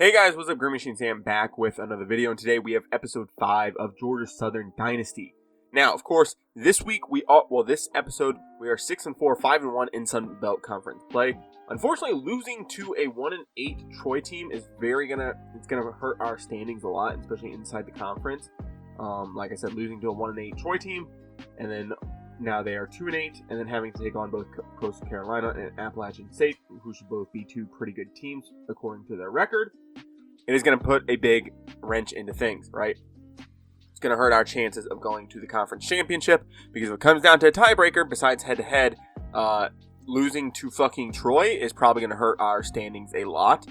Hey guys, what's up? Green Machine Sam back with another video, and today we have episode 5 of Georgia Southern Dynasty. Now, of course, this week this episode we are 6-4, 5-1 in Sun Belt Conference play. Unfortunately, losing to a 1-8 Troy team is gonna hurt our standings a lot, especially inside the conference. Like I said, losing to a 1-8 Troy team, and then now they are 2-8, and then having to take on both Coastal Carolina and Appalachian State, who should both be two pretty good teams according to their record. It is going to put a big wrench into things, right? It's going to hurt our chances of going to the conference championship, because if it comes down to a tiebreaker, besides head-to-head, losing to fucking Troy is probably going to hurt our standings a lot.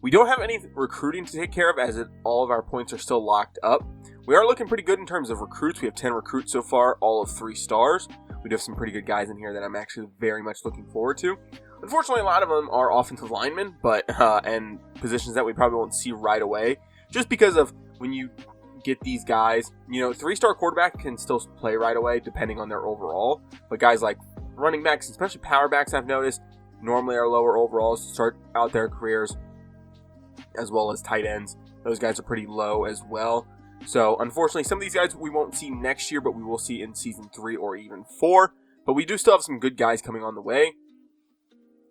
We don't have any recruiting to take care of, as all of our points are still locked up. We are looking pretty good in terms of recruits. We have 10 recruits so far, all of 3 stars. We do have some pretty good guys in here that I'm actually very much looking forward to. Unfortunately, a lot of them are offensive linemen, and positions that we probably won't see right away. Just because of when you get these guys, 3-star quarterback can still play right away depending on their overall. But guys like running backs, especially power backs, I've noticed, normally are lower overalls to start out their careers, as well as tight ends. Those guys are pretty low as well. So, unfortunately, some of these guys we won't see next year, but we will see in Season 3 or even 4. But we do still have some good guys coming on the way.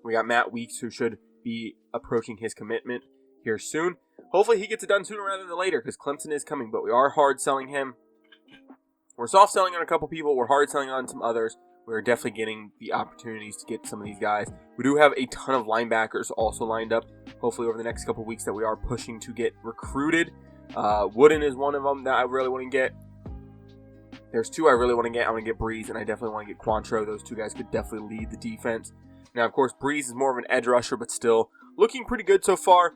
We got Matt Weeks, who should be approaching his commitment here soon. Hopefully he gets it done sooner rather than later, because Clemson is coming, but we are hard selling him. We're soft selling on a couple people. We're hard selling on some others. We're definitely getting the opportunities to get some of these guys. We do have a ton of linebackers also lined up, hopefully over the next couple weeks, that we are pushing to get recruited. Wooden is one of them that I really want to get. There's 2 I really want to get. I want to get Breeze, and I definitely want to get Quantro. Those 2 guys could definitely lead the defense. Now, of course, Breeze is more of an edge rusher, but still looking pretty good so far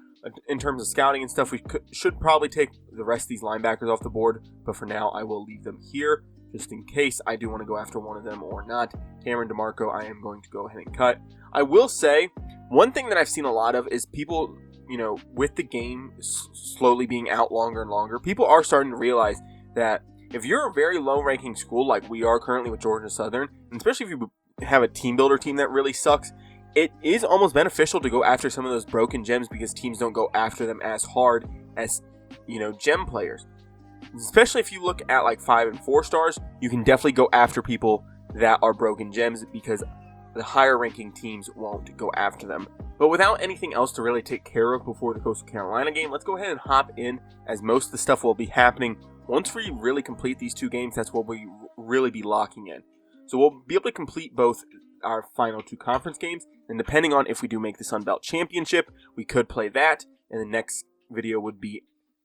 in terms of scouting and stuff. We should probably take the rest of these linebackers off the board, but for now, I will leave them here just in case I do want to go after one of them or not. Cameron DeMarco, I am going to go ahead and cut. I will say, one thing that I've seen a lot of is people, with the game slowly being out longer and longer, people are starting to realize that if you're a very low-ranking school like we are currently with Georgia Southern, and especially if you have a team builder team that really sucks, it is almost beneficial to go after some of those broken gems, because teams don't go after them as hard as, gem players. Especially if you look at like 5 and 4 stars, you can definitely go after people that are broken gems, because the higher ranking teams won't go after them. But without anything else to really take care of before the Coastal Carolina game, let's go ahead and hop in, as most of the stuff will be happening once we really complete these 2 games. That's what we really be locking in. So we'll be able to complete both our final 2 conference games, and depending on if we do make the Sun Belt Championship, we could play that, and the next video would be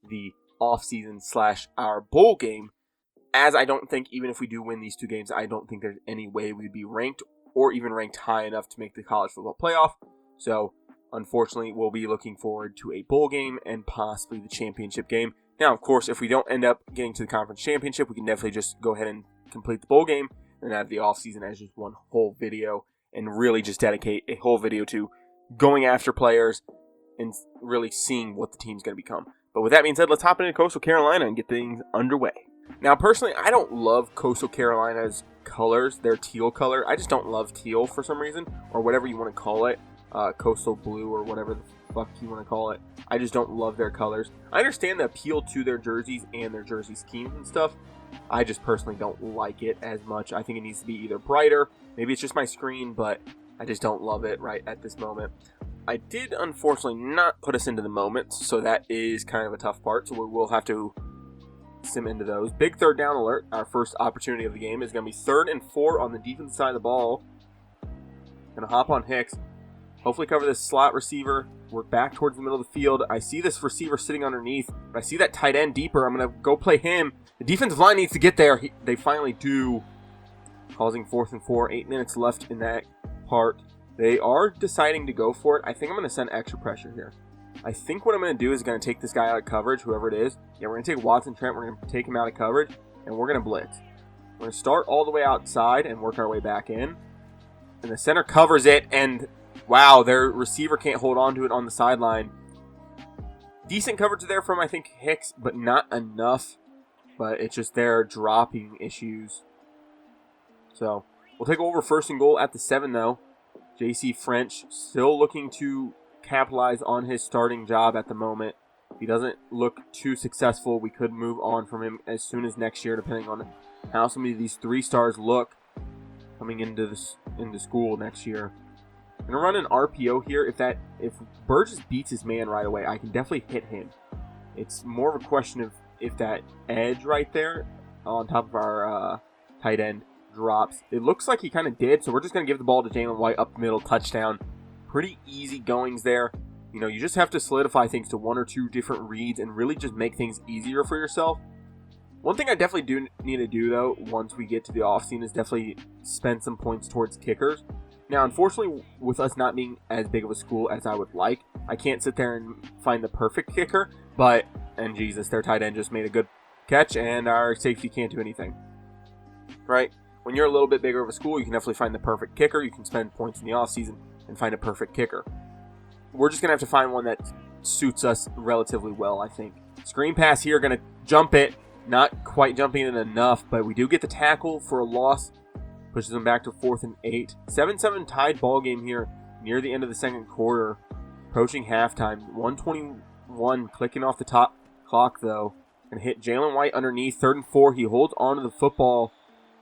the off-season / our bowl game, as I don't think, even if we do win these 2 games, I don't think there's any way we'd be ranked or even ranked high enough to make the college football playoff. So, unfortunately, we'll be looking forward to a bowl game and possibly the championship game. Now, of course, if we don't end up getting to the conference championship, we can definitely just go ahead and complete the bowl game and have the offseason as just one whole video, and really just dedicate a whole video to going after players and really seeing what the team's going to become. But with that being said, let's hop into Coastal Carolina and get things underway. Now, personally, I don't love Coastal Carolina's colors, their teal color. I just don't love teal for some reason, or whatever you want to call it, coastal blue or whatever the fuck you want to call it. I just don't love their colors. I understand the appeal to their jerseys and their jersey schemes and stuff. I just personally don't like it as much. I think it needs to be either brighter. Maybe it's just my screen, but I just don't love it right at this moment. I did, unfortunately, not put us into the moments, so that is kind of a tough part. So we will have to sim into those. Big 3rd down alert. Our first opportunity of the game is going to be 3rd and 4 on the defensive side of the ball. Going to hop on Hicks. Hopefully cover this slot receiver. We're back towards the middle of the field. I see this receiver sitting underneath. If I see that tight end deeper, I'm going to go play him. The defensive line needs to get there. They finally do. Causing 4th and 4. 8 minutes left in that part. They are deciding to go for it. I think I'm going to send extra pressure here. I think what I'm going to do is going to take this guy out of coverage, whoever it is. Yeah, we're going to take Watson Trent. We're going to take him out of coverage, and we're going to blitz. We're going to start all the way outside and work our way back in. And the center covers it, and wow, their receiver can't hold on to it on the sideline. Decent coverage there from, I think, Hicks, but not enough. But it's just their dropping issues. So, we'll take over 1st and goal at the 7, though. JC French still looking to capitalize on his starting job at the moment. If he doesn't look too successful, we could move on from him as soon as next year, depending on how some of these 3 stars look coming into school next year. I'm gonna run an RPO here. If Burgess beats his man right away, I can definitely hit him. It's more of a question of if that edge right there on top of our tight end drops. It looks like he kind of did, so we're just gonna give the ball to Jalen White up the middle, touchdown. Pretty easy goings there. You know, you just have to solidify things to 1 or 2 different reads and really just make things easier for yourself. One thing I definitely do need to do, though, once we get to the offseason is definitely spend some points towards kickers. Now, unfortunately, with us not being as big of a school as I would like, I can't sit there and find the perfect kicker, and Jesus, their tight end just made a good catch, and our safety can't do anything. Right? When you're a little bit bigger of a school, you can definitely find the perfect kicker. You can spend points in the offseason and find a perfect kicker. We're just going to have to find one that suits us relatively well, I think. Screen pass here, going to jump it. Not quite jumping it enough, but we do get the tackle for a loss. Pushes them back to 4th and 8. 7-7 tied ball game here near the end of the second quarter. Approaching halftime. 1:21 clicking off the top clock, though. Going to hit Jalen White underneath. 3rd and 4. He holds onto the football.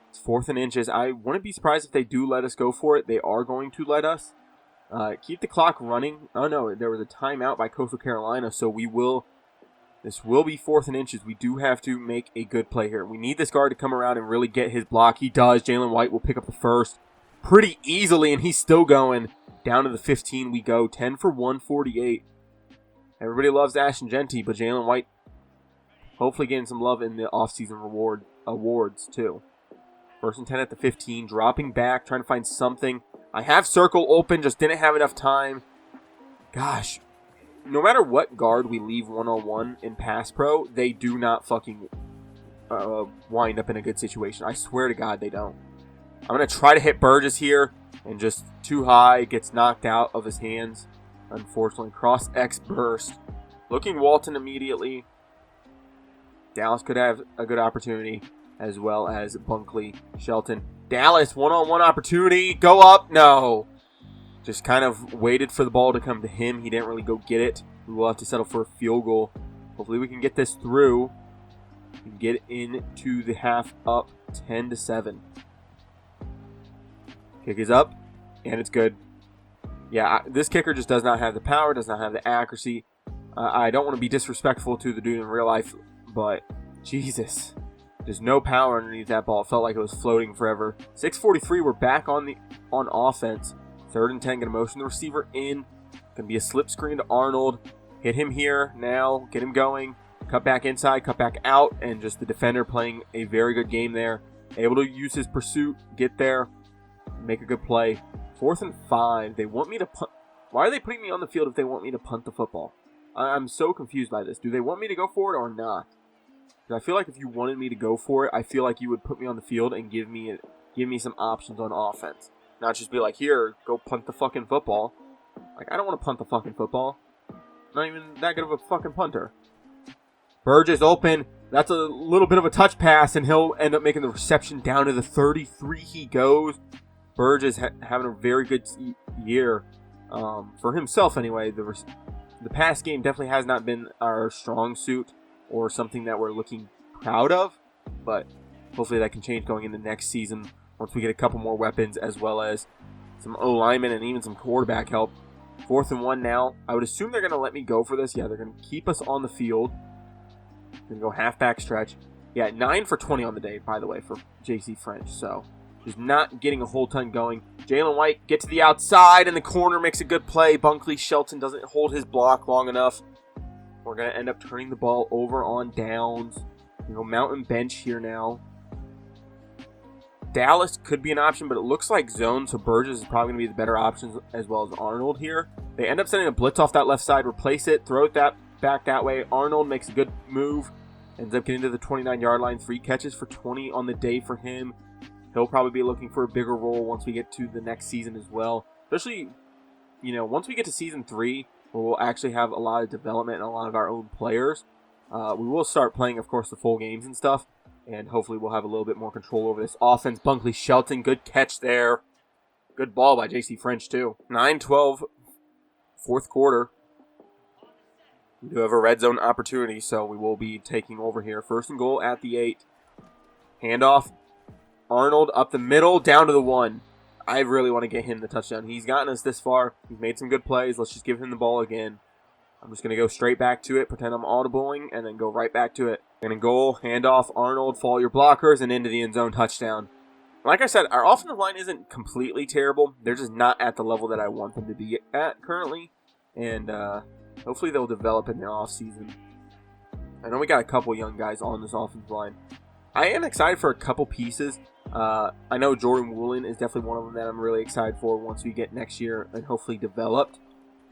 It's 4th and inches. I wouldn't be surprised if they do let us go for it. They are going to let us. Keep the clock running. Oh, no, there was a timeout by Coastal Carolina, so this will be 4th and inches. We do have to make a good play here. We need this guard to come around and really get his block. He does. Jalen White will pick up the first pretty easily, and he's still going. Down to the 15 we go. 10 for 148. Everybody loves Ashton Genty, but Jalen White hopefully getting some love in the offseason awards, too. 1st and 10 at the 15. Dropping back, trying to find something. I have circle open, just didn't have enough time. Gosh. No matter what guard we leave one-on-one in pass pro, they do not fucking wind up in a good situation. I swear to God they don't. I'm going to try to hit Burgess here, and just too high, gets knocked out of his hands. Unfortunately, cross X burst. Looking Walton immediately. Dallas could have a good opportunity, as well as Bunkley, Shelton. Dallas, one-on-one opportunity. Go up. No. Just kind of waited for the ball to come to him. He didn't really go get it. We will have to settle for a field goal. Hopefully we can get this through and get into the half up 10-7. Kick is up, and it's good. Yeah, this kicker just does not have the power, does not have the accuracy. I don't want to be disrespectful to the dude in real life, but Jesus. There's no power underneath that ball. It felt like it was floating forever. 6:43, we're back on offense. 3rd and 10, going to motion the receiver in. Going to be a slip screen to Arnold. Hit him here now. Get him going. Cut back inside, cut back out. And just the defender playing a very good game there. Able to use his pursuit, get there, make a good play. 4th and 5. They want me to punt. Why are they putting me on the field if they want me to punt the football? I'm so confused by this. Do they want me to go for it or not? Because I feel like if you wanted me to go for it, I feel like you would put me on the field and give me some options on offense. Not just be like, here, go punt the fucking football. Like, I don't want to punt the fucking football. I'm not even that good of a fucking punter. Burgess open. That's a little bit of a touch pass, and he'll end up making the reception down to the 33 he goes. Burgess having a very good year for himself anyway. The pass game definitely has not been our strong suit or something that we're looking proud of, but hopefully that can change going into next season once we get a couple more weapons as well as some O-linemen and even some quarterback help. 4th and 1 now. I would assume they're going to let me go for this. Yeah, they're going to keep us on the field. Going to go halfback stretch. Yeah, 9 for 20 on the day, by the way, for JC French. So just not getting a whole ton going. Jalen White get to the outside, and the corner makes a good play. Bunkley Shelton doesn't hold his block long enough. We're going to end up turning the ball over on downs. We go mountain bench here now. Dallas could be an option, but it looks like zone, so Burgess is probably going to be the better option as well as Arnold here. They end up sending a blitz off that left side, replace it, throw it back that way. Arnold makes a good move, ends up getting to the 29-yard line. 3 catches for 20 on the day for him. He'll probably be looking for a bigger role once we get to the next season as well. Especially, once we get to season 3, where we'll actually have a lot of development and a lot of our own players. We will start playing, of course, the full games and stuff. And hopefully we'll have a little bit more control over this offense. Bunkley Shelton, good catch there. Good ball by JC French, too. 9-12, 4th quarter. We do have a red zone opportunity, so we will be taking over here. 1st and goal at the 8. Handoff. Arnold up the middle, down to the 1. I really want to get him the touchdown. He's gotten us this far. He's made some good plays. Let's just give him the ball again. I'm just going to go straight back to it, pretend I'm audibling, and then go right back to it. And goal, handoff, Arnold, follow your blockers, and into the end zone touchdown. Like I said, our offensive line isn't completely terrible. They're just not at the level that I want them to be at currently. And hopefully they'll develop in the offseason. I know we got a couple young guys on this offensive line. I am excited for a couple pieces. I know Jordan Woolen is definitely one of them that I'm really excited for once we get next year and hopefully developed.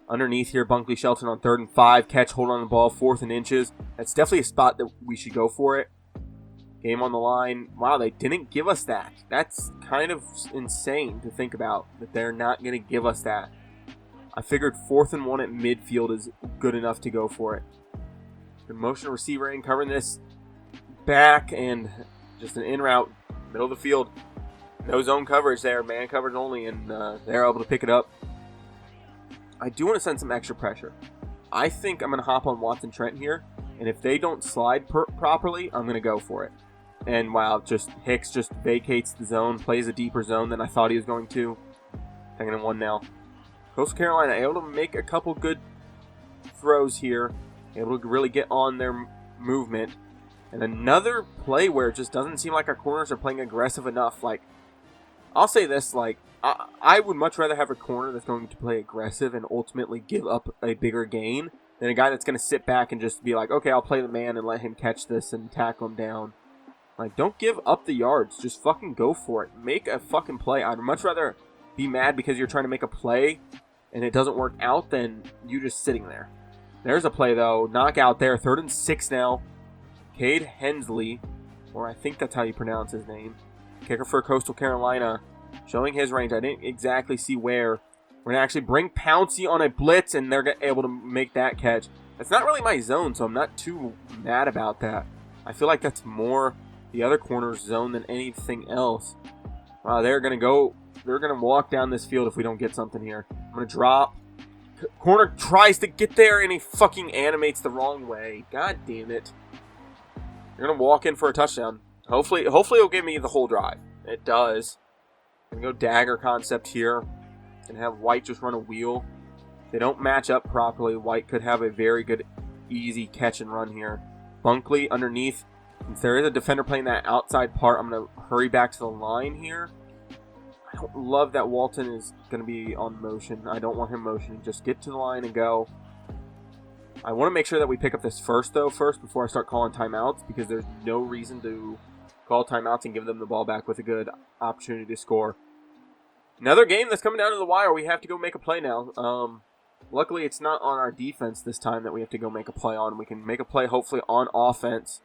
Underneath here, Bunkley Shelton on 3rd and 5. Catch, hold on the ball, 4th and inches. That's definitely a spot that we should go for it. Game on the line. Wow, they didn't give us that. That's kind of insane to think about, that they're not going to give us that. I figured 4th and 1 at midfield is good enough to go for it. The motion receiver in, covering this back, and just an in route, middle of the field. No zone coverage there, man coverage only, and they're able to pick it up. I do want to send some extra pressure. I think I'm going to hop on Watson Trent here, and if they don't slide properly, I'm going to go for it. And wow, Hicks just vacates the zone, plays a deeper zone than I thought he was going to. 2nd and 1 now. Coastal Carolina able to make a couple good throws here, able to really get on their movement. And another play where it just doesn't seem like our corners are playing aggressive enough. Like, I'll say this, like, I would much rather have a corner that's going to play aggressive and ultimately give up a bigger gain than a guy that's going to sit back and just be like, okay, I'll play the man and let him catch this and tackle him down. Like, don't give up the yards. Just fucking go for it. Make a fucking play. I'd much rather be mad because you're trying to make a play and it doesn't work out than you just sitting there. There's a play, though. Knockout there. 3rd and 6 now. Cade Hensley, or I think that's how you pronounce his name. Kicker for Coastal Carolina. Showing his range. I didn't exactly see where. We're going to actually bring Pouncey on a blitz, and they're able to make that catch. That's not really my zone, so I'm not too mad about that. I feel like that's more the other corner's zone than anything else. They're going to walk down this field if we don't get something here. I'm going to drop. Corner tries to get there, and he fucking animates the wrong way. God damn it. They're going to walk in for a touchdown. Hopefully it'll give me the whole drive. It does. I'm going to go dagger concept here. And have White just run a wheel. If they don't match up properly, White could have a very good, easy catch and run here. Bunkley underneath. Since there is a defender playing that outside part, I'm going to hurry back to the line here. I don't love that Walton is going to be on motion. I don't want him motioning. Just get to the line and go. I want to make sure that we pick up this first before I start calling timeouts, because there's no reason to call timeouts and give them the ball back with a good opportunity to score. Another game that's coming down to the wire. We have to go make a play now. Luckily, it's not on our defense this time that we have to go make a play on. We can make a play, hopefully, on offense.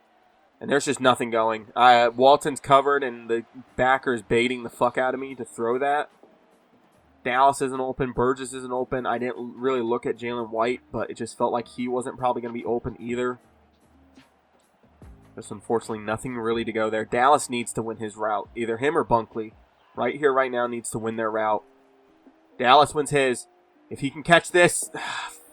And there's just nothing going. Walton's covered, and the backer is baiting the fuck out of me to throw that. Dallas isn't open. Burgess isn't open. I didn't really look at Jalen White, but it just felt like he wasn't probably going to be open either. Just unfortunately nothing really to go there. Dallas needs to win his route. Either him or Bunkley. Right here, right now, needs to win their route. Dallas wins his. If he can catch this...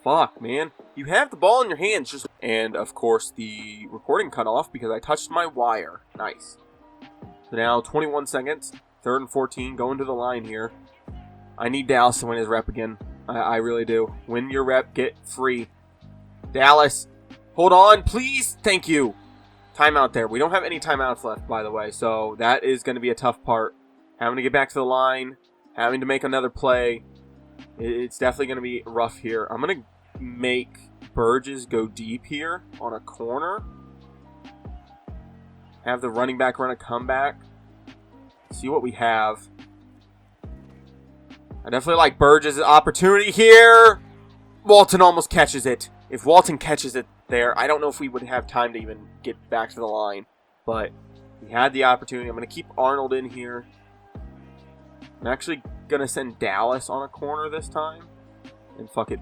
Fuck, man. You have the ball in your hands. And, of course, the recording cut off because I touched my wire. Nice. So now, 21 seconds. 3rd and 14. Going to the line here. I need Dallas to win his rep again. I really do. Win your rep. Get free. Dallas. Hold on, please. Thank you. Timeout there. We don't have any timeouts left, by the way. So that is going to be a tough part. Having to get back to the line. Having to make another play. It's definitely going to be rough here. I'm going to make Burgess go deep here on a corner. Have the running back run a comeback. See what we have. I definitely like Burgess' opportunity here. Walton almost catches it. If Walton catches it there, I don't know if we would have time to even get back to the line. But we had the opportunity. I'm going to keep Arnold in here. I'm actually going to send Dallas on a corner this time. And fuck it,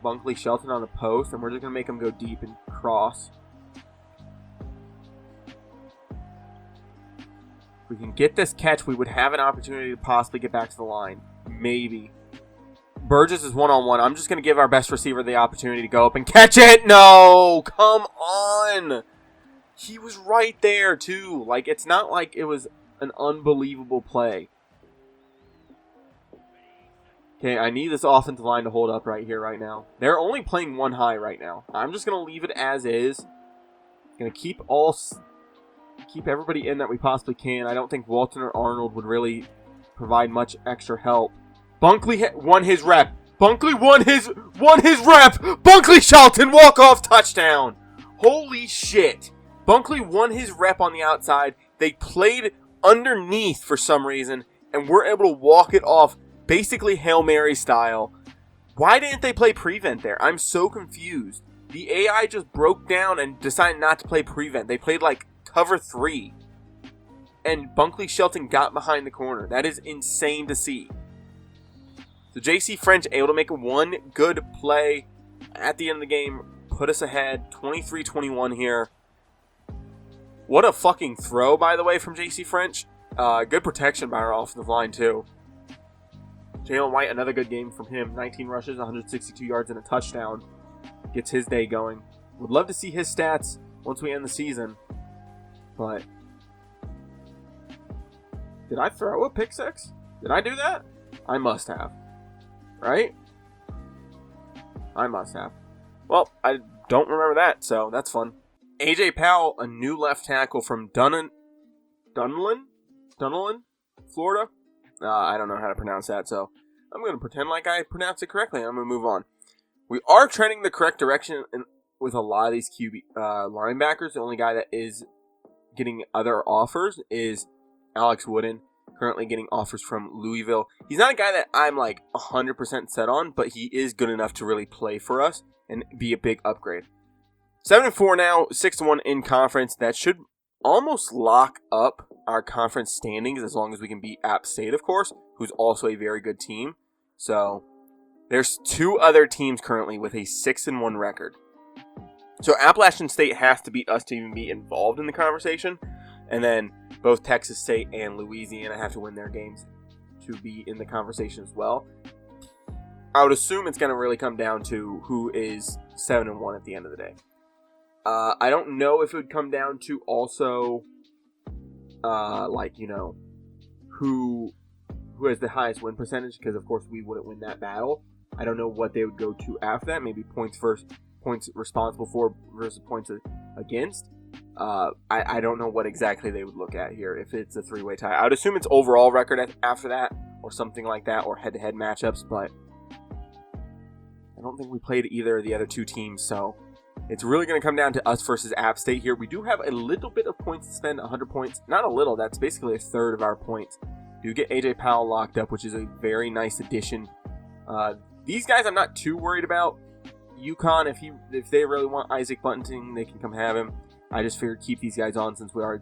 Bunkley Shelton on the post. And we're just going to make him go deep and cross. If we can get this catch, we would have an opportunity to possibly get back to the line. Maybe. Burgess is one-on-one. I'm just going to give our best receiver the opportunity to go up and catch it. No! Come on! He was right there, too. Like, it's not like it was an unbelievable play. Okay, I need this offensive line to hold up right here, right now. They're only playing one high right now. I'm just going to leave it as is. Going to keep everybody in that we possibly can. I don't think Walton or Arnold would really provide much extra help. Bunkley won his rep. Bunkley won his rep. Bunkley Shelton walk-off touchdown. Holy shit. Bunkley won his rep on the outside. They played underneath for some reason, and we're able to walk it off basically Hail Mary style. Why didn't they play prevent there? I'm so confused. The AI just broke down and decided not to play prevent. They played like cover 3. And Bunkley Shelton got behind the corner. That is insane to see. So JC French able to make one good play at the end of the game. Put us ahead 23-21 here. What a fucking throw, by the way, from JC French. Good protection by our offensive line, too. Jalen White, another good game from him. 19 rushes, 162 yards, and a touchdown. Gets his day going. Would love to see his stats once we end the season. But did I throw a pick six? Did I do that? I must have. Right? I must have. Well, I don't remember that, so that's fun. AJ Powell, a new left tackle from Dunlin, Florida. I don't know how to pronounce that, so I'm going to pretend like I pronounced it correctly, and I'm going to move on. We are trending the correct direction with a lot of these linebackers. The only guy that is getting other offers is Alex Wooden, currently getting offers from Louisville. He's not a guy that I'm like 100% set on, but he is good enough to really play for us and be a big upgrade. 7-4 now, 6-1 in conference. That should almost lock up our conference standings as long as we can beat App State, of course, who's also a very good team. So there's 2 other teams currently with a 6-1 record. So Appalachian State has to beat us to even be involved in the conversation. And then both Texas State and Louisiana have to win their games to be in the conversation as well. I would assume it's going to really come down to who is 7-1 at the end of the day. I don't know if it would come down to also, who has the highest win percentage, because of course we wouldn't win that battle. I don't know what they would go to after that. Maybe points responsible for versus points against. I don't know what exactly they would look at here if it's a 3-way tie. I would assume it's overall record after that or something like that, or head-to-head matchups, but I don't think we played either of the other 2 teams, so it's really going to come down to us versus App State here. We do have a little bit of points to spend, 100 points. Not a little, that's basically a third of our points. Do get AJ Powell locked up, which is a very nice addition. These guys I'm not too worried about. UConn, if they really want Isaac Bunting, they can come have him. I just figured keep these guys on since we are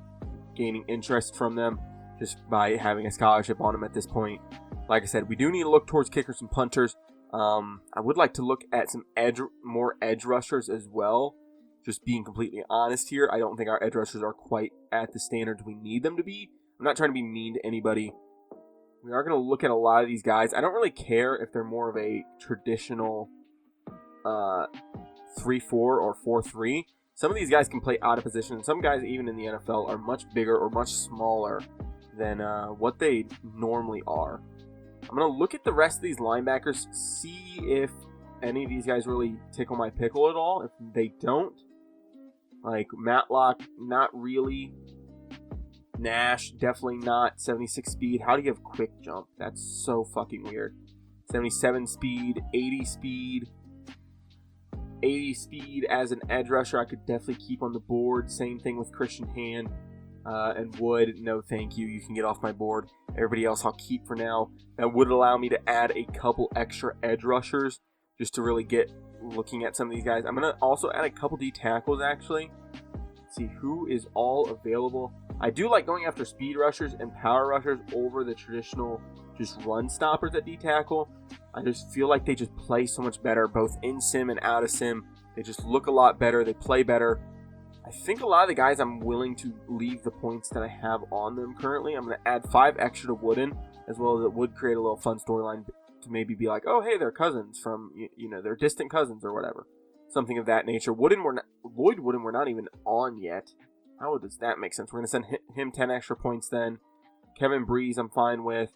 gaining interest from them just by having a scholarship on them at this point. Like I said, we do need to look towards kickers and punters. I would like to look at some more edge rushers as well. Just being completely honest here, I don't think our edge rushers are quite at the standards we need them to be. I'm not trying to be mean to anybody. We are going to look at a lot of these guys. I don't really care if they're more of a traditional 3-4 or 4-3. Some of these guys can play out of position, and some guys even in the NFL are much bigger or much smaller than what they normally are. I'm going to look at the rest of these linebackers, see if any of these guys really tickle my pickle at all. If they don't, like Matlock, not really. Nash, definitely not. 76 speed. How do you have quick jump? That's so fucking weird. 77 speed, 80 speed. 80 speed as an edge rusher, I could definitely keep on the board. Same thing with Christian Hand and Wood. No, thank you. You can get off my board. Everybody else I'll keep for now. That would allow me to add a couple extra edge rushers just to really get looking at some of these guys. I'm going to also add a couple D tackles, actually. See who is all available. I do like going after speed rushers and power rushers over the traditional just run stoppers at D tackle. I just feel like they just play so much better, both in sim and out of sim. They just look a lot better. They play better. I think a lot of the guys I'm willing to leave the points that I have on them currently. I'm going to add 5 extra to Wooden, as well as it would create a little fun storyline to maybe be like, oh, hey, they're cousins from, they're distant cousins or whatever. Something of that nature. Lloyd Wooden, we're not even on yet. How does that make sense? We're going to send him 10 extra points then. Kevin Breeze, I'm fine with.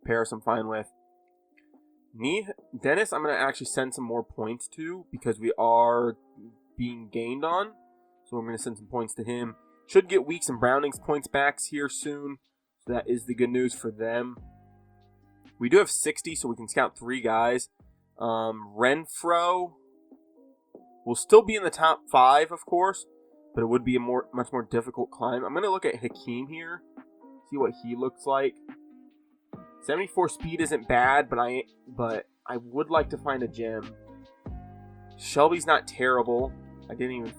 Paris, I'm fine with. Dennis, I'm going to actually send some more points to because we are being gained on. So I'm going to send some points to him. Should get Weeks and Browning's points back here soon. So that is the good news for them. We do have 60, so we can scout 3 guys. Renfro will still be in the top 5, of course, but it would be a much more difficult climb. I'm going to look at Hakeem here, see what he looks like. 74 speed isn't bad, but I would like to find a gem. Shelby's not terrible. I didn't even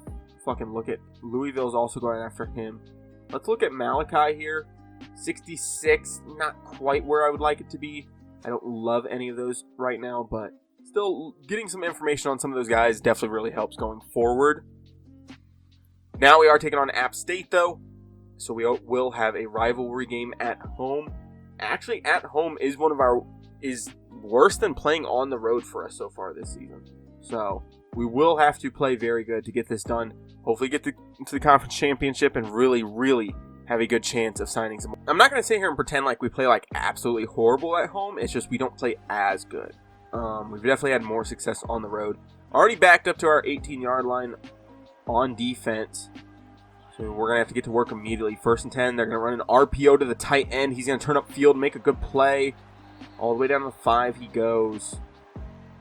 fucking look at Louisville's also going after him. Let's look at Malachi here. 66, not quite where I would like it to be. I don't love any of those right now, but still getting some information on some of those guys definitely really helps going forward. Now we are taking on App State though, so we will have a rivalry game at home. Actually, at home is is worse than playing on the road for us so far this season. So we will have to play very good to get this done. Hopefully get into the conference championship and really, really have a good chance of signing some. I'm not going to sit here and pretend like we play like absolutely horrible at home. It's just we don't play as good. We've definitely had more success on the road. Already backed up to our 18-yard line on defense. So we're going to have to get to work immediately. 1st and 10, they're going to run an RPO to the tight end. He's going to turn up field, make a good play. All the way down to the 5 he goes.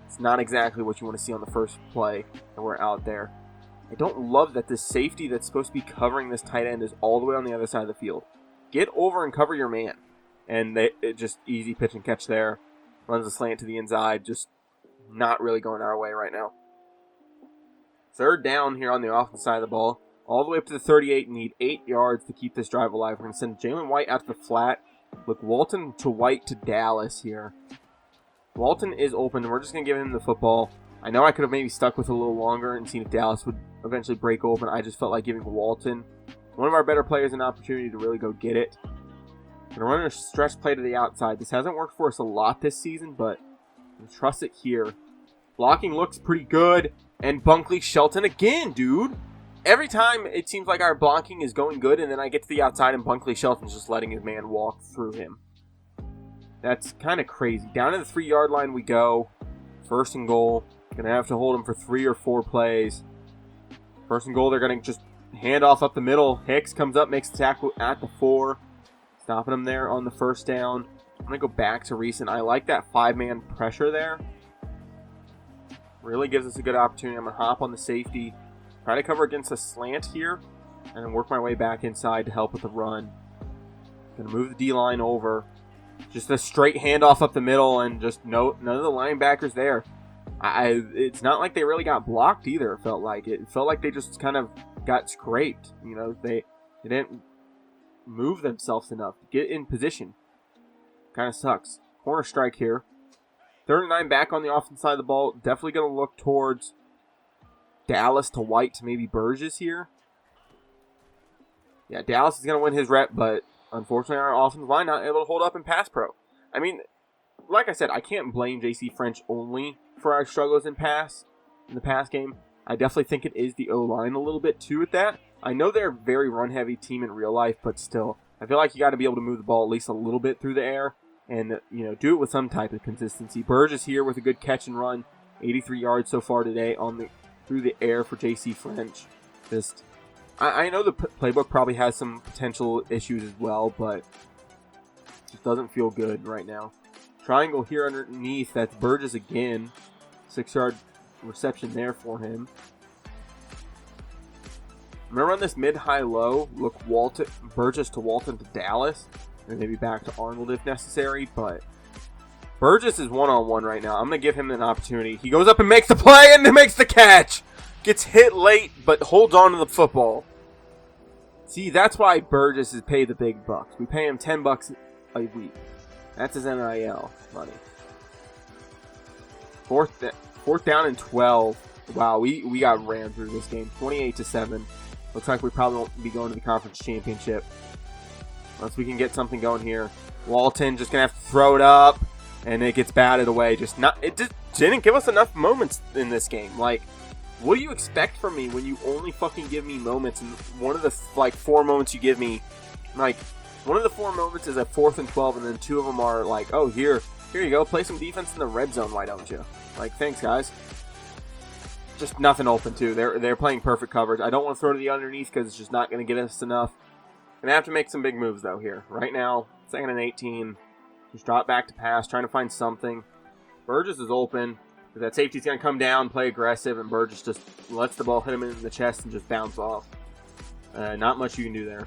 It's not exactly what you want to see on the first play, and we're out there. I don't love that this safety that's supposed to be covering this tight end is all the way on the other side of the field. Get over and cover your man. And it just easy pitch and catch there. Runs a slant to the inside. Just not really going our way right now. 3rd down here on the offensive side of the ball. All the way up to the 38. Need 8 yards to keep this drive alive. We're going to send Jalen White out to the flat. Look, Walton to White to Dallas here. Walton is open, and we're just going to give him the football. I know I could have maybe stuck with it a little longer and seen if Dallas would eventually break open. I just felt like giving Walton, one of our better players, an opportunity to really go get it. Going to run a stretch play to the outside. This hasn't worked for us a lot this season, but trust it here. Blocking looks pretty good. And Bunkley Shelton again, dude. Every time it seems like our blocking is going good, and then I get to the outside and Bunkley Shelton's just letting his man walk through him. That's kind of crazy. Down to the 3-yard line we go. 1st and goal. Going to have to hold him for 3 or 4 plays. 1st and goal, they're going to just hand off up the middle. Hicks comes up, makes the tackle at the 4. Stopping him there on the 1st down. I'm going to go back to recent. I like that 5-man pressure there. Really gives us a good opportunity. I'm going to hop on the safety. Try to cover against a slant here. And then work my way back inside to help with the run. Going to move the D-line over. Just a straight handoff up the middle and just none of the linebackers there. It's not like they really got blocked either, it felt like. It felt like they just kind of got scraped. They didn't move themselves enough to get in position. Kind of sucks. Corner strike here. 3rd and 9 back on the offensive side of the ball. Definitely going to look towards Dallas to White to maybe Burgess here. Yeah, Dallas is going to win his rep, but unfortunately our offensive line not able to hold up in pass pro. I mean, like I said, I can't blame JC French only for our struggles in the pass game. I definitely think it is the O-line a little bit too with that. I know they're a very run-heavy team in real life, but still, I feel like you got to be able to move the ball at least a little bit through the air and do it with some type of consistency. Burgess here with a good catch and run, 83 yards so far today through the air for JC French. Just, I know the playbook probably has some potential issues as well, but it just doesn't feel good right now. Triangle here underneath. That's Burgess again. 6-yard reception there for him. I'm going to run this mid-high-low. Look, Burgess to Walton to Dallas. And maybe back to Arnold if necessary. But Burgess is one-on-one right now. I'm going to give him an opportunity. He goes up and makes the play and makes the catch. Gets hit late, but holds on to the football. See, that's why Burgess is paid the big bucks. We pay him $10 a week. That's his NIL money. 4th down and 12. Wow, we got ran through this game. 28-7. Looks like we probably won't be going to the conference championship unless we can get something going here. Walton just going to have to throw it up. and it gets batted away. It just didn't give us enough moments in this game. Like, what do you expect from me when you only fucking give me moments? And one of the 4 moments you give me, like, one of the 4 moments is a 4th and 12, and then 2 of them are like, oh, here you go, play some defense in the red zone, why don't you? Like, thanks, guys. Just nothing open, too. They're playing perfect coverage. I don't want to throw to the underneath because it's just not going to get us enough. Going to have to make some big moves, though, here. Right now, 2nd and 18. Just drop back to pass, trying to find something. Burgess is open. That safety's going to come down, play aggressive, and Burgess just lets the ball hit him in the chest and just bounce off. Not much you can do there.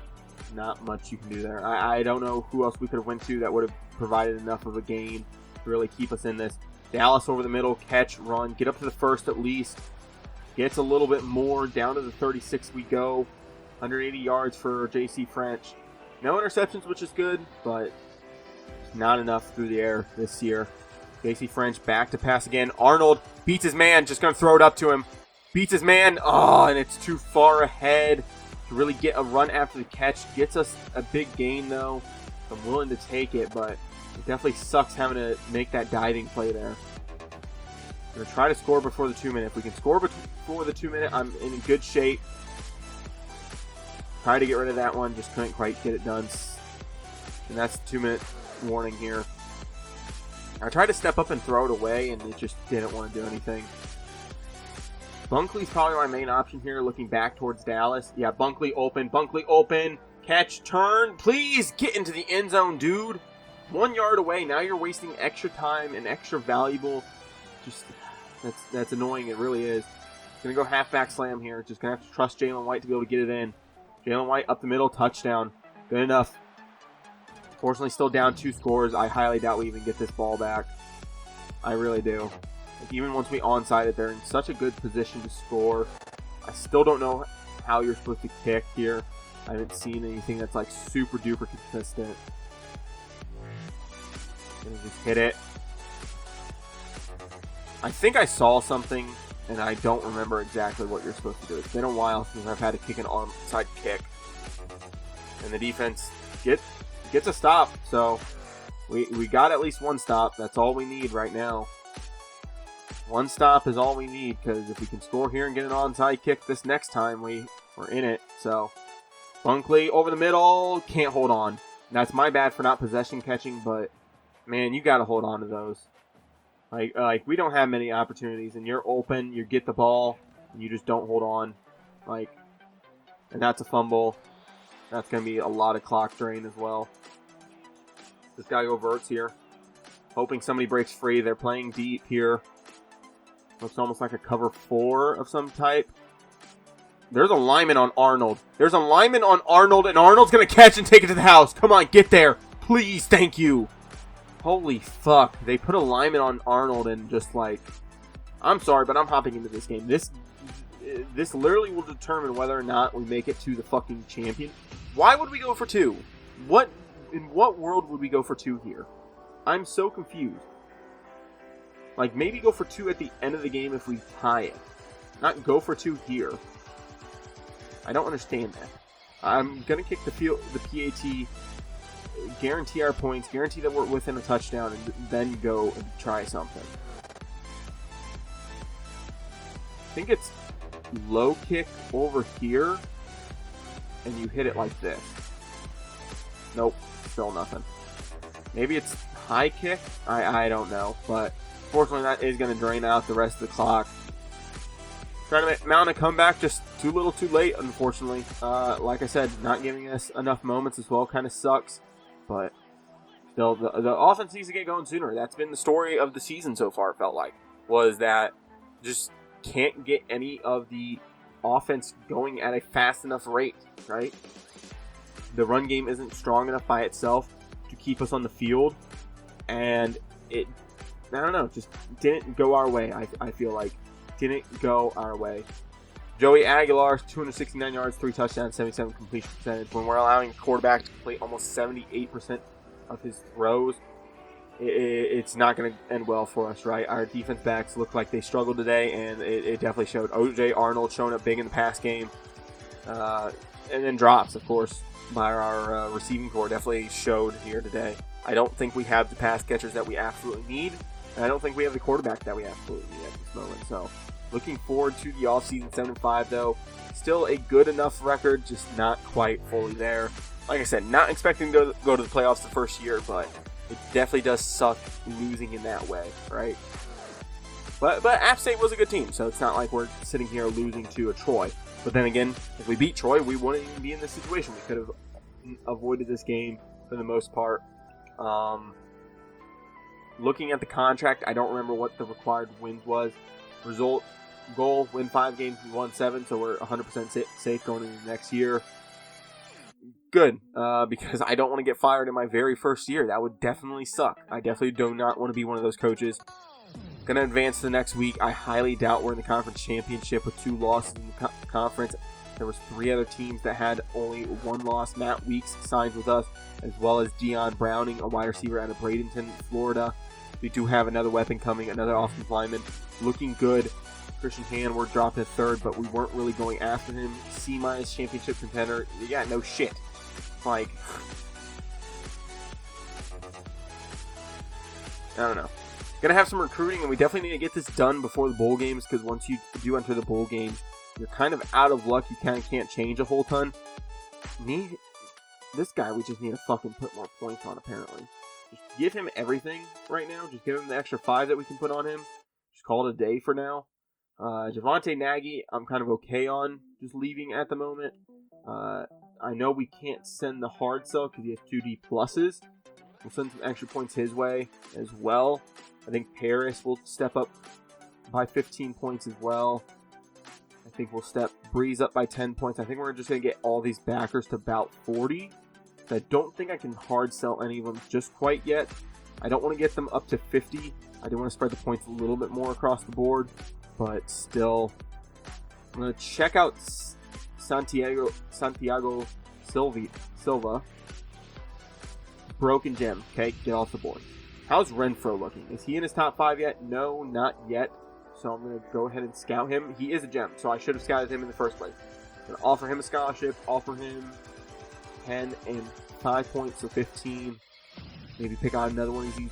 Not much you can do there. I don't know who else we could have went to that would have provided enough of a gain to really keep us in this. Dallas over the middle, catch, run, get up to the first at least. Gets a little bit more, down to the 36 we go. 180 yards for J.C. French. No interceptions, which is good, but not enough through the air this year. J.C. French back to pass again. Arnold beats his man, just going to throw it up to him. Beats his man, and it's too far ahead to really get a run after the catch. Gets us a big gain, though. I'm willing to take it, but it definitely sucks having to make that diving play there. We're going to try to score before the 2 minute. If we can score before the 2 minute, I'm in good shape. Tried to get rid of that one, just couldn't quite get it done. And that's the 2 minute warning here. I tried to step up and throw it away, and it just didn't want to do anything. Bunkley's probably my main option here, looking back towards Dallas. Yeah, Bunkley open. Catch, turn. Please get into the end zone, dude. 1 yard away. Now you're wasting extra time and extra valuable. That's annoying. It really is. Going to go halfback slam here. Just going to have to trust Jalen White to be able to get it in. Jalen White up the middle, touchdown. Good enough. Fortunately, still down 2 scores. I highly doubt we even get this ball back. I really do. Like, even once we onside it, they're in such a good position to score. I still don't know how you're supposed to kick here. I haven't seen anything that's like super duper consistent. Gonna just hit it. I think I saw something, and I don't remember exactly what you're supposed to do. It's been a while since I've had to kick an onside kick. And the defense gets a stop, so we got at least one stop. That's all we need right now. One stop is all we need, because if we can score here and get an onside kick this next time, we're in it. So Bunkley over the middle, can't hold on. That's my bad for not possession catching, but man, you got to hold on to those. Like we don't have many opportunities, and you're open, you get the ball, and you just don't hold on. And that's a fumble. That's going to be a lot of clock drain as well. This guy overts here, hoping somebody breaks free. They're playing deep here. Looks almost like a cover 4 of some type. There's a lineman on Arnold. And Arnold's going to catch and take it to the house. Come on, get there. Please, thank you. Holy fuck. They put a lineman on Arnold and just like... I'm sorry, but I'm hopping into this game. This literally will determine whether or not we make it to the fucking champion. Why would we go for 2? In what world would we go for 2 here? I'm so confused. Like, maybe go for 2 at the end of the game if we tie it. Not go for 2 here. I don't understand that. I'm going to kick the PAT, guarantee our points, guarantee that we're within a touchdown, and then go and try something. I think it's low kick over here, and you hit it like this. Nope, still nothing. Maybe it's high kick? I don't know, but fortunately that is going to drain out the rest of the clock. Trying to mount a comeback, just too little too late, unfortunately. Like I said, not giving us enough moments as well kind of sucks, but still, the offense needs to get going sooner. That's been the story of the season so far, it felt like, was that just can't get any of the offense going at a fast enough rate, right? The run game isn't strong enough by itself to keep us on the field, and I don't know, just didn't go our way, I feel like. Didn't go our way. Joey Aguilar, 269 yards, 3 touchdowns, 77 completion percentage. When we're allowing a quarterback to complete almost 78% of his throws, it's not going to end well for us, right? Our defense backs look like they struggled today, and it definitely showed. O.J. Arnold showing up big in the pass game. And then drops, of course, by our receiving core definitely showed here today. I don't think we have the pass catchers that we absolutely need, and I don't think we have the quarterback that we absolutely need at this moment. So, looking forward to the offseason. 7-5 though, still a good enough record, just not quite fully there. Like I said, not expecting to go to the playoffs the first year, but it definitely does suck losing in that way, right? But App State was a good team, so it's not like we're sitting here losing to a Troy. But then again, if we beat Troy, we wouldn't even be in this situation. We could have avoided this game for the most part. Looking at the contract, I don't remember what the required wins was. Goal, win 5 games, we won 7, so we're 100% safe going into next year. Good, because I don't want to get fired in my very first year. That would definitely suck. I definitely do not want to be one of those coaches. Going to advance to the next week. I highly doubt we're in the conference championship with 2 losses in the conference. There was 3 other teams that had only 1 loss. Matt Weeks signed with us, as well as Deion Browning, a wide receiver out of Bradenton, Florida. We do have another weapon coming, another offensive lineman. Looking good. Christian Hanward dropped to 3rd, but we weren't really going after him. C- championship contender. Yeah, no shit. Like, I don't know. Gonna have some recruiting, and we definitely need to get this done before the bowl games, because once you do enter the bowl games, you're kind of out of luck. You kind of can't change a whole ton. This guy, we just need to fucking put more points on, apparently. Just give him everything right now. Just give him the extra 5 that we can put on him. Just call it a day for now. Javante Nagy, I'm kind of okay on just leaving at the moment. I know we can't send the hard sell because he has 2 D pluses. We'll send some extra points his way as well. I think Paris will step up by 15 points as well. I think we'll step Breeze up by 10 points. I think we're just going to get all these backers to about 40. I don't think I can hard sell any of them just quite yet. I don't want to get them up to 50. I do want to spread the points a little bit more across the board. But still, I'm going to check out Santiago Silva. Broken gem. Okay, get off the board. How's Renfro looking? Is he in his top 5 yet? No, not yet. So I'm going to go ahead and scout him. He is a gem, so I should have scouted him in the first place. I'm going to offer him a scholarship, offer him 10 and 5 points, so 15. Maybe pick out another one of these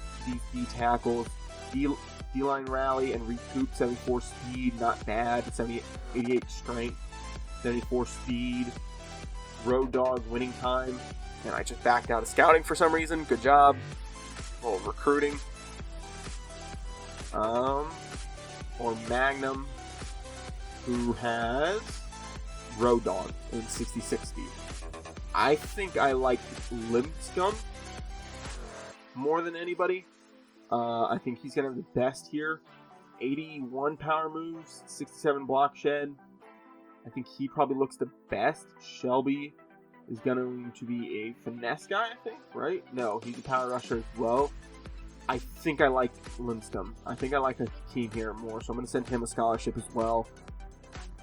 D tackles. D-line rally and recoup, 74 speed, not bad. 88 strength, 74 speed. Road dog, winning time. And I just backed out of scouting for some reason. Good job. Well, recruiting. Or Magnum, who has Road Dog in 66 speed. I think I like Limpscum more than anybody. I think he's going to have the best here. 81 power moves, 67 block shed. I think he probably looks the best. Shelby is going to be a finesse guy, I think, right? No, he's a power rusher as well. I think I like Limpscum. I think I like the team here more, so I'm going to send him a scholarship as well.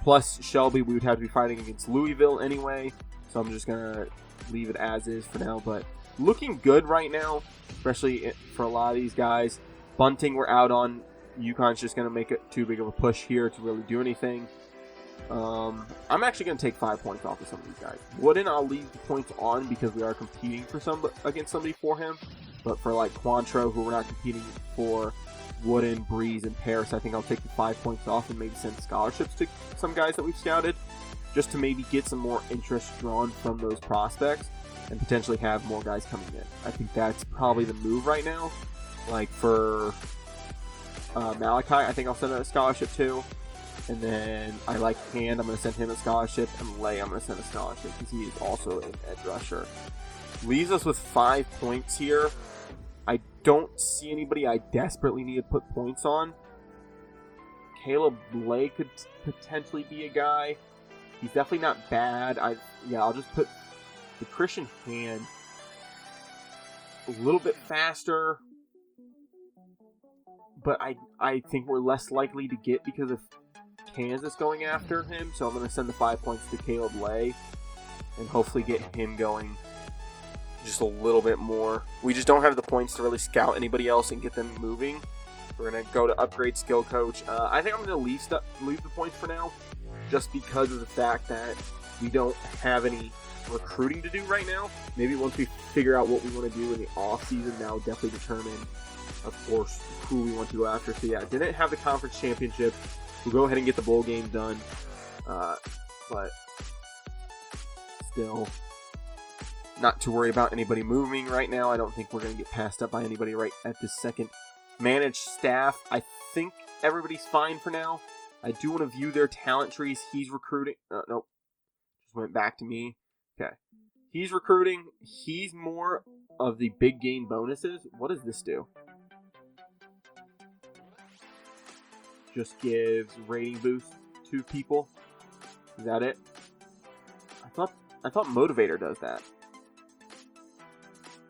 Plus, Shelby, we would have to be fighting against Louisville anyway, so I'm just going to leave it as is for now. But looking good right now, especially for a lot of these guys. Bunting, we're out on. UConn's just going to make it too big of a push here to really do anything. I'm actually going to take 5 points off of some of these guys. Wooden, I'll leave the points on because we are competing for against somebody for him. But for like Quantro, who we're not competing for, Wooden, Breeze, and Paris, I think I'll take the 5 points off and maybe send scholarships to some guys that we've scouted, just to maybe get some more interest drawn from those prospects and potentially have more guys coming in. I think that's probably the move right now. Like for Malachi, I think I'll send a scholarship too. And then I like Hand, I'm going to send him a scholarship, and Lay, I'm going to send a scholarship because he is also an edge rusher. Leaves us with 5 points here. I don't see anybody I desperately need to put points on. Caleb Lay could potentially be a guy. He's definitely not bad. I'll just put the Christian Hand a little bit faster. But I think we're less likely to get because of Kansas going after him. So I'm going to send the 5 points to Caleb Lay and hopefully get him going just a little bit more. We just don't have the points to really scout anybody else and get them moving. We're going to go to upgrade skill coach. I think I'm going to leave the points for now just because of the fact that we don't have any recruiting to do right now. Maybe once we figure out what we want to do in the off season, that'll definitely determine, of course, who we want to go after. So yeah, didn't have the conference championship. We'll go ahead and get the bowl game done. But still, not too worried about anybody moving right now. I don't think we're going to get passed up by anybody right at this second. Managed staff, I think everybody's fine for now. I do want to view their talent trees. He's recruiting. Nope. Just went back to me. Okay. He's recruiting. He's more of the big game bonuses. What does this do? Just gives rating boost to people. Is that it? I thought Motivator does that.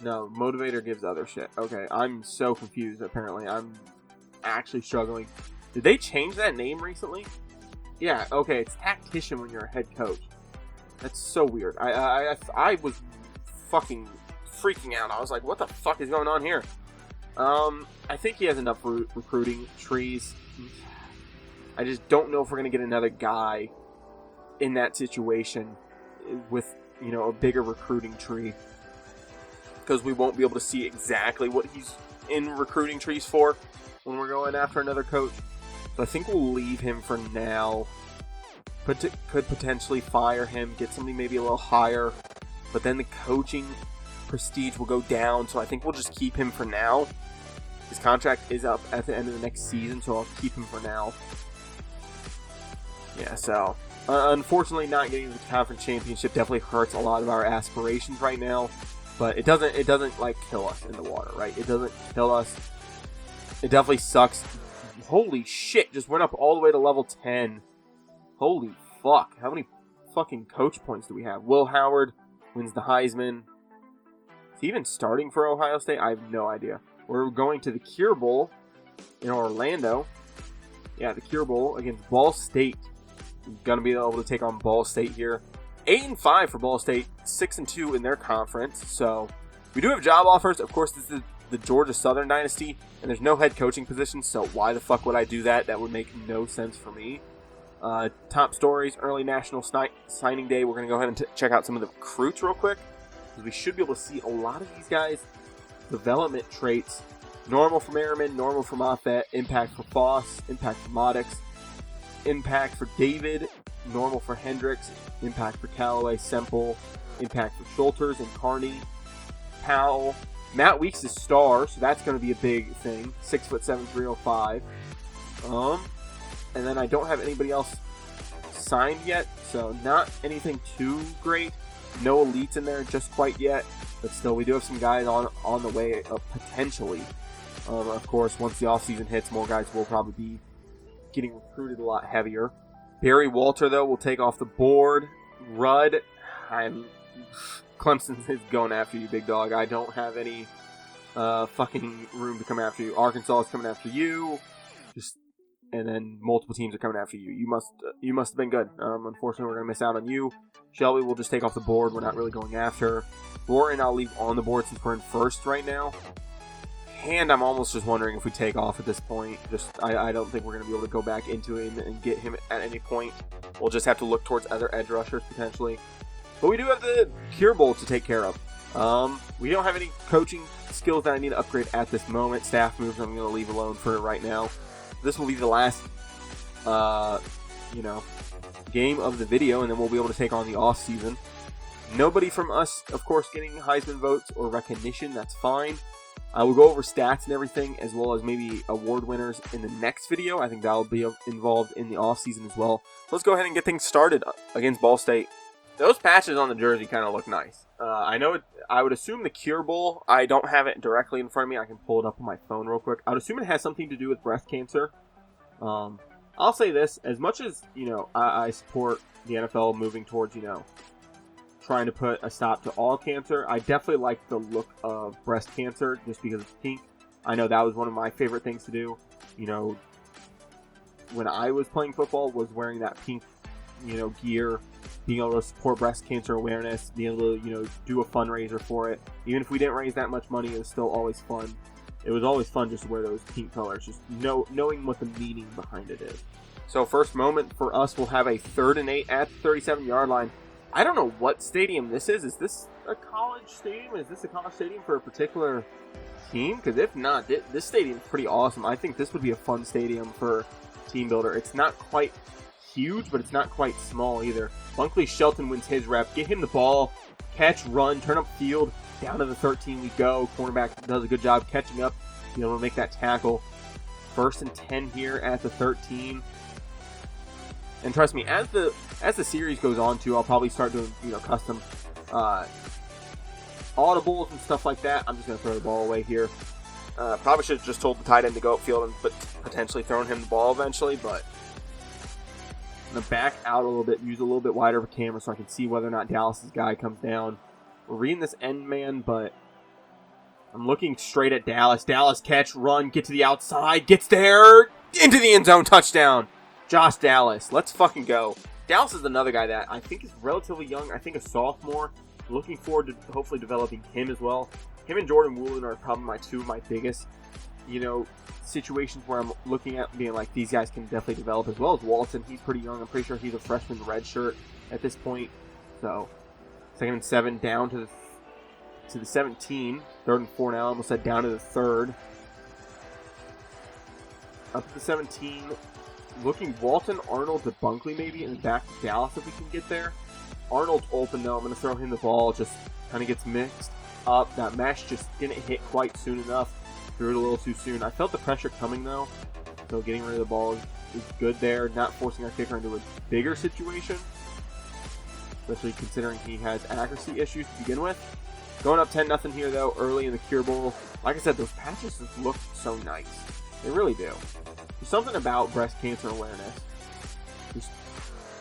No, Motivator gives other shit. Okay, I'm so confused, apparently. I'm actually struggling. Did they change that name recently? Yeah, okay, it's Tactician when you're a head coach. That's so weird. I was fucking freaking out. I was like, what the fuck is going on here? I think he has enough recruiting trees. I just don't know if we're going to get another guy in that situation with, you know, a bigger recruiting tree. Because we won't be able to see exactly what he's in recruiting trees for when we're going after another coach. So I think we'll leave him for now. Could potentially fire him, get something maybe a little higher. But then the coaching prestige will go down. So I think we'll just keep him for now. His contract is up at the end of the next season, so I'll keep him for now. Yeah, so unfortunately not getting the conference championship definitely hurts a lot of our aspirations right now. But it doesn't like kill us in the water, right? It doesn't kill us. It definitely sucks. Holy shit, just went up all the way to level 10. Holy fuck. How many fucking coach points do we have? Will Howard wins the Heisman. Is he even starting for Ohio State? I have no idea. We're going to the Cure Bowl in Orlando. Yeah, the Cure Bowl against Ball State. We're going to be able to take on Ball State here. 8-5 for Ball State, 6-2 in their conference. So we do have job offers. Of course, this is the Georgia Southern Dynasty, and there's no head coaching position. So why the fuck would I do that? That would make no sense for me. Top stories, early national signing day. We're going to go ahead and check out some of the recruits real quick, because we should be able to see a lot of these guys' development traits. Normal for Merriman, normal for Moffett, impact for Foss, impact for Moddix, impact for David, normal for Hendricks, impact for Callaway, Semple, impact for Schulters and Carney, Powell. Matt Weeks is star, so that's going to be a big thing. 6'7", 305. And then I don't have anybody else signed yet, so not anything too great. No elites in there just quite yet, but still we do have some guys on the way potentially. Of course, once the offseason hits, more guys will probably be getting recruited a lot heavier. Barry Walter, though, will take off the board. Rudd, Clemson is going after you, big dog. I don't have any fucking room to come after you. Arkansas is coming after you. And then multiple teams are coming after you. You must have been good. Unfortunately, we're going to miss out on you. Shelby will just take off the board. We're not really going after. Warren, I'll leave on the board since we're in first right now. And I'm almost just wondering if we take off at this point. I don't think we're going to be able to go back into him and get him at any point. We'll just have to look towards other edge rushers potentially. But we do have the Cure Bowl to take care of. We don't have any coaching skills that I need to upgrade at this moment. Staff moves I'm going to leave alone for right now. This will be the last, game of the video, and then we'll be able to take on the off season. Nobody from us, of course, getting Heisman votes or recognition. That's fine. I will go over stats and everything, as well as maybe award winners in the next video. I think that will be involved in the offseason as well. So let's go ahead and get things started against Ball State. Those patches on the jersey kind of look nice. I know I would assume the Cure Bowl, I don't have it directly in front of me. I can pull it up on my phone real quick. I would assume it has something to do with breast cancer. I'll say this, as much as, I support the NFL moving towards, trying to put a stop to all cancer, I definitely like the look of breast cancer just because it's pink. I know that was one of my favorite things to do. When I was playing football, was wearing that pink, gear, being able to support breast cancer awareness, being able to, do a fundraiser for it. Even if we didn't raise that much money, it was still always fun. It was always fun just to wear those pink colors, just knowing what the meaning behind it is. So first moment for us, we'll have a 3rd and 8 at the 37-yard line. I don't know what stadium this is. Is this a college stadium? Is this a college stadium for a particular team? Because if not, this stadium is pretty awesome. I think this would be a fun stadium for Team Builder. It's not quite huge, but it's not quite small either. Bunkley Shelton wins his rep. Get him the ball. Catch, run, turn up field. Down to the 13 we go. Cornerback does a good job catching up, being able to make that tackle. 1st and 10 here at the 13. And trust me, as the series goes on too, I'll probably start doing custom audibles and stuff like that. I'm just gonna throw the ball away here. Probably should have just told the tight end to go upfield and potentially thrown him the ball eventually, but I'm gonna back out a little bit, use a little bit wider of a camera so I can see whether or not Dallas's guy comes down. We're reading this end man, but I'm looking straight at Dallas. Dallas catch, run, get to the outside, gets there, into the end zone, touchdown. Josh Dallas, let's fucking go. Dallas is another guy that I think is relatively young. I think a sophomore. Looking forward to hopefully developing him as well. Him and Jordan Woolen are probably two of my biggest, situations where I'm looking at being like, these guys can definitely develop, as well as Walton. He's pretty young. I'm pretty sure he's a freshman red shirt at this point. So, 2nd and 7 down to the 17. 3rd and 4 now. I almost said down to the 3rd. Up to the 17. Looking Walton, Arnold to Bunkley maybe, and back to Dallas if we can get there. Arnold's open though. I'm going to throw him the ball. Just kind of gets mixed up. That mesh just didn't hit quite soon enough. Threw it a little too soon. I felt the pressure coming though. So getting rid of the ball is good there. Not forcing our kicker into a bigger situation. Especially considering he has accuracy issues to begin with. Going up 10-0 here though, early in the Cure Bowl. Like I said, those patches just look so nice. They really do. There's something about breast cancer awareness. Just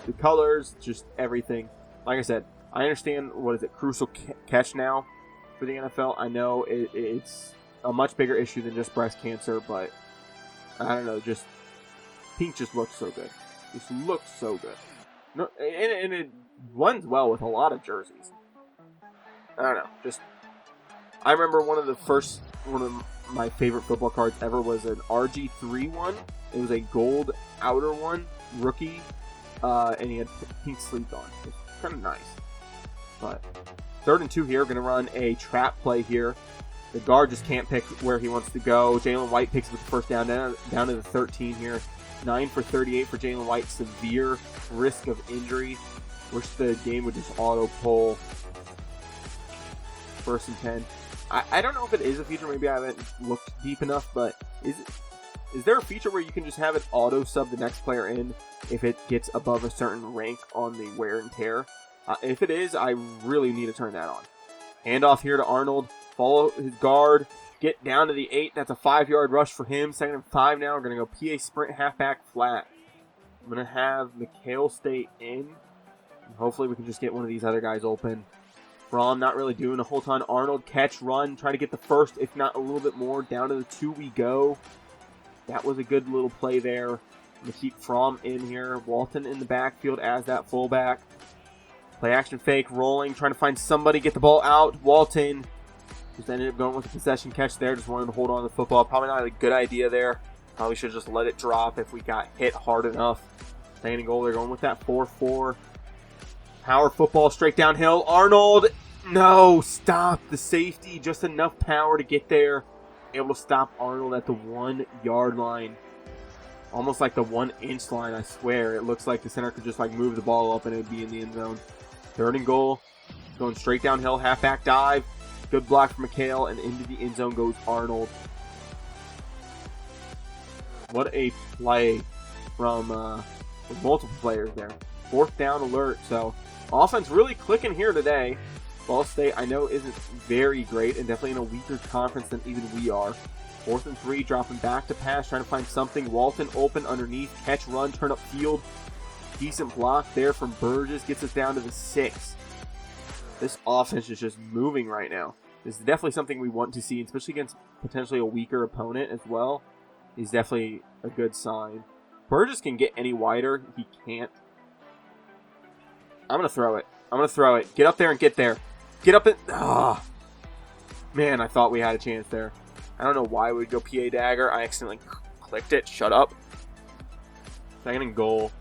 the colors, just everything. Like I said, I understand, crucial catch now for the NFL. I know it's a much bigger issue than just breast cancer, but I don't know, just pink just looks so good. Just looks so good. No, and it blends well with a lot of jerseys. I don't know, I remember one of my favorite football cards ever was an RG3 one. It was a gold outer one, rookie, and he had pink sleeves on. It's kind of nice. But 3rd and 2 here, going to run a trap play here. The guard just can't pick where he wants to go. Jalen White picks up the first down to the 13 here. 9 for 38 for Jalen White. Severe risk of injury. Wish the game would just auto pull. 1st and 10. I don't know if it is a feature. Maybe I haven't looked deep enough, but is there a feature where you can just have it auto sub the next player in if it gets above a certain rank on the wear and tear? If it is, I really need to turn that on. Handoff here to Arnold. Follow his guard. Get down to the 8. That's a 5-yard rush for him. 2nd and 5 now. We're going to go PA sprint halfback flat. I'm going to have McHale stay in. And hopefully we can just get one of these other guys open. Fromm not really doing a whole ton. Arnold catch, run. Try to get the first, if not a little bit more. Down to the 2 we go. That was a good little play there. I'm going to keep Fromm in here. Walton in the backfield as that fullback. Play action fake, rolling, trying to find somebody, get the ball out. Walton just ended up going with a possession catch there. Just wanted to hold on to the football. Probably not a good idea there. Probably should have just let it drop if we got hit hard enough. Standing goal, they're going with that 4-4. Power football straight downhill. Arnold, no, stop the safety. Just enough power to get there. Able to stop Arnold at the 1-yard line. Almost like the 1-inch line, I swear. It looks like the center could just move the ball up and it would be in the end zone. 3rd and goal. Going straight downhill, halfback dive. Good block from McHale, and into the end zone goes Arnold. What a play from multiple players there. 4th down alert, so offense really clicking here today. Ball State, I know, isn't very great, and definitely in a weaker conference than even we are. 4th and 3, dropping back to pass, trying to find something. Walton open underneath, catch, run, turn up field. Decent block there from Burgess, gets us down to the 6. This offense is just moving right now. This is definitely something we want to see, especially against potentially a weaker opponent as well. Is definitely a good sign. Burgess can get any wider. He can't. I'm going to throw it. Get up there and get there. Get up and... Man, I thought we had a chance there. I don't know why we would go PA dagger. I accidentally clicked it. Shut up. 2nd and goal.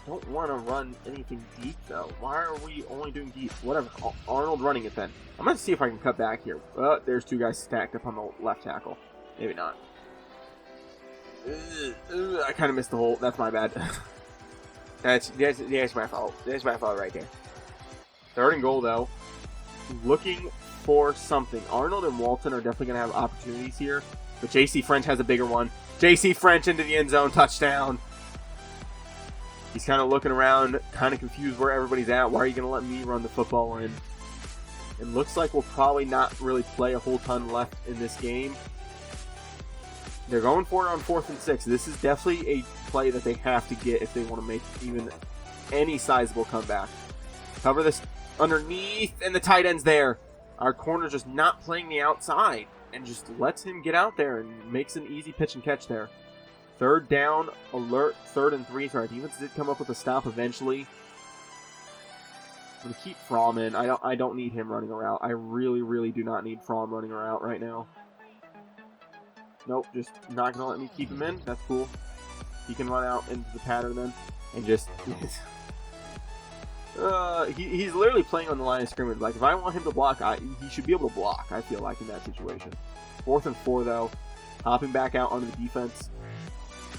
don't want to run anything deep, though. Why are we only doing deep? Whatever. Arnold running it, then. I'm going to see if I can cut back here. There's two guys stacked up on the left tackle. Maybe not. I kind of missed the hole. That's my bad. That's my fault. That's my fault right there. 3rd and goal, though. Looking for something. Arnold and Walton are definitely going to have opportunities here. But J.C. French has a bigger one. J.C. French into the end zone. Touchdown. He's kind of looking around, kind of confused where everybody's at. Why are you going to let me run the football in? It looks like we'll probably not really play a whole ton left in this game. They're going for it on 4th and 6. This is definitely a play that they have to get if they want to make even any sizable comeback. Cover this underneath, and the tight end's there. Our corner just not playing the outside and just lets him get out there and makes an easy pitch and catch there. 3rd down, alert, 3rd and 3. So our defense did come up with a stop eventually. I'm going to keep Fromm in. I don't need him running a route. I really, really do not need Fromm running a route right now. Nope, just not going to let me keep him in. That's cool. He can run out into the pattern then. And just... he's literally playing on the line of scrimmage. Like, if I want him to block, he should be able to block, I feel like, in that situation. 4th and 4, though. Hopping back out onto the defense.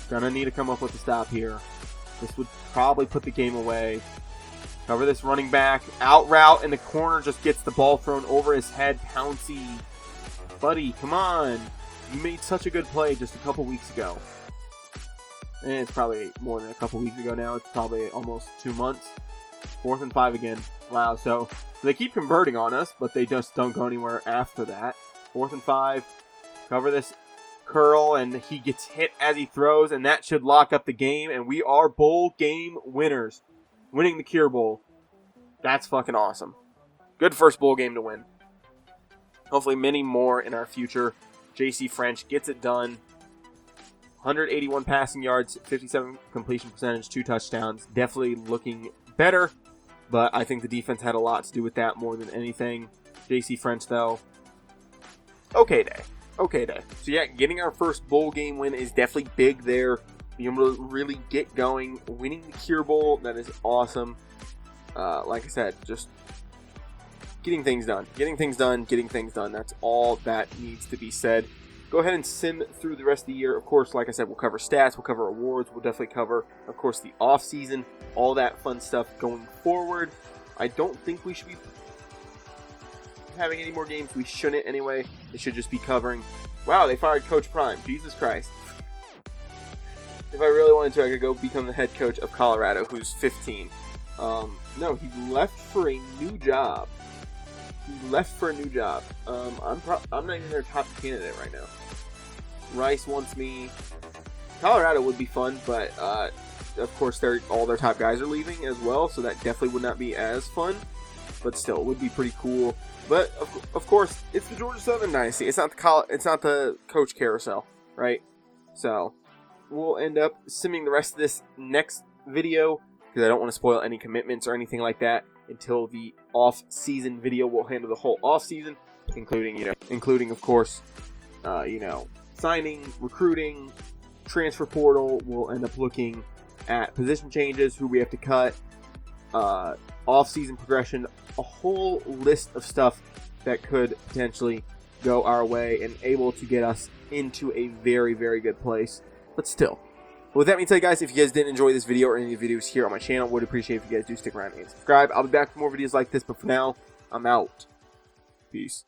Gonna need to come up with a stop here. This would probably put the game away. Cover this running back. Out route in the corner. Just gets the ball thrown over his head. Pouncey. Buddy, come on. You made such a good play just a couple weeks ago. And it's probably more than a couple weeks ago now. It's probably almost 2 months. 4th and 5 again. Wow, so they keep converting on us, but they just don't go anywhere after that. 4th and 5. Cover this curl, and he gets hit as he throws, and that should lock up the game, and we are bowl game winners. Winning the Cure Bowl. That's fucking awesome. Good first bowl game to win. Hopefully many more in our future. J.C. French gets it done. 181 passing yards, 57 completion percentage, 2 touchdowns. Definitely looking better, but I think the defense had a lot to do with that more than anything. J.C. French, though, okay day. Okay day. So yeah, getting our first bowl game win is definitely big there. Being able to really get going. Winning the Cure Bowl, that is awesome. Like I said, just getting things done. Getting things done. That's all that needs to be said. Go ahead and sim through the rest of the year. Of course, like I said, we'll cover stats, we'll cover awards, we'll definitely cover, of course, the off-season, all that fun stuff going forward. I don't think we should be having any more games. We shouldn't anyway. It should just be covering. Wow, they fired Coach Prime. Jesus Christ. If I really wanted to, I could go become the head coach of Colorado, who's 15. No, he left for a new job. I'm not even their top candidate right now. Rice wants me. Colorado would be fun, but of course all their top guys are leaving as well, so that definitely would not be as fun. But still, it would be pretty cool. But of course, it's the Georgia Southern Dynasty. It's not the coach carousel, right? So we'll end up simming the rest of this next video because I don't want to spoil any commitments or anything like that until the off-season video. We'll handle the whole off-season, including of course, signing, recruiting, transfer portal. We'll end up looking at position changes, who we have to cut, off-season progression, a whole list of stuff that could potentially go our way and able to get us into a very, very good place. But still, with that being said, guys, if you guys did enjoy this video or any of the videos here on my channel, would appreciate if you guys do stick around and subscribe. I'll be back with more videos like this, but for now, I'm out. Peace.